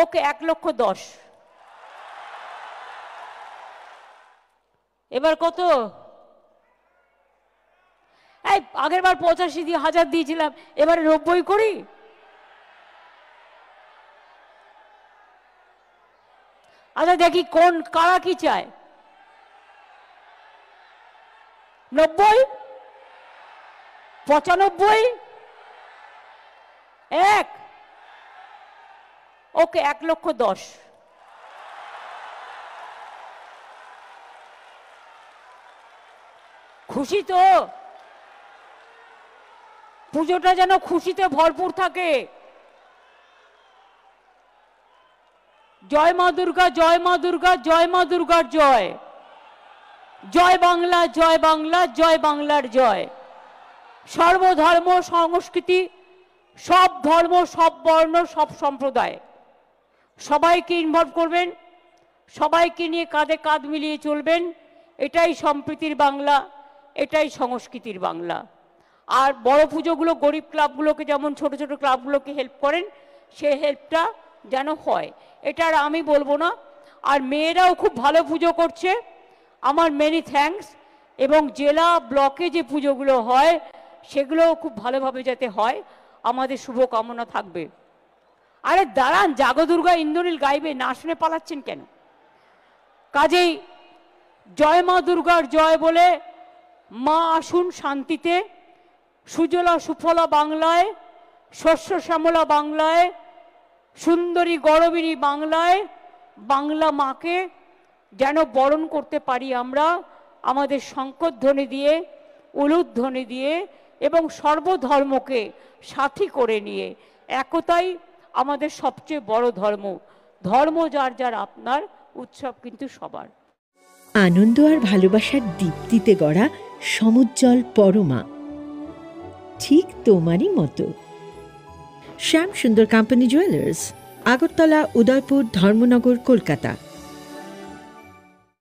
ওকে 1,10,000। এবার কত? এই আগের বার 85,000 দিয়েছিলাম, এবারে 90 করি। আচ্ছা দেখি কোন কারা কি চায়। 90, 95, 1। ওকে 1,10,000। খুশি তো? পুজোটা যেন খুশিতে ভরপুর থাকে। জয় মা দুর্গা, জয় মা দুর্গা, জয় মা দুর্গার জয়। জয় বাংলা, জয় বাংলা, জয় বাংলার জয়। সর্বধর্ম সংস্কৃতি, সব ধর্ম, সব বর্ণ, সব সম্প্রদায় সবাইকে ইনভলভ করবেন, সবাইকে নিয়ে কাঁধে কাঁধ মিলিয়ে চলবেন। এটাই সম্প্রীতির বাংলা, এটাই সংস্কৃতির বাংলা। আর বড় পুজোগুলো গরিব ক্লাবগুলোকে, যেমন ছোট ছোট ক্লাবগুলোকে হেল্প করেন, সেই হেল্পটা যেন হয়, এটা আর আমি বলবো না। আর মেয়েরাও খুব ভালো পুজো করছে, আমার মেনি থ্যাঙ্কস। এবং জেলা ব্লকে যে পুজোগুলো হয় সেগুলোও খুব ভালোভাবে যাতে হয়, আমাদের শুভকামনা থাকবে। আরে দাঁড়ান, জাগো দুর্গা ইন্দ্রনীল গাইবে, না শুনে পালাচ্ছেন কেন? কাজেই জয় মা দুর্গার জয় বলে মা আসুন শান্তিতে, সুজলা সুফলা বাংলায়, শস্য শ্যামলা বাংলায়, সুন্দরী গরবিনী বাংলায় বাংলা মাকে যেন বরণ করতে পারি আমরা, আমাদের শঙ্করধ্বনি দিয়ে, উলুধ্বনি দিয়ে এবং সর্বধর্মকে সাথী করে নিয়ে। একতাই আমাদের সবচেয়ে বড় ধর্ম। ধর্ম যার যার আপনার, উৎসব কিন্তু সবার। আনন্দ আর ভালোবাসার দীপ্তিতে গড়া সমুজ্জ্বল পরমা, ঠিক তোমারই মতো। শ্যাম সুন্দর কোম্পানি জুয়েলার্স, আগরতলা, উদয়পুর, ধর্মনগর, কলকাতা।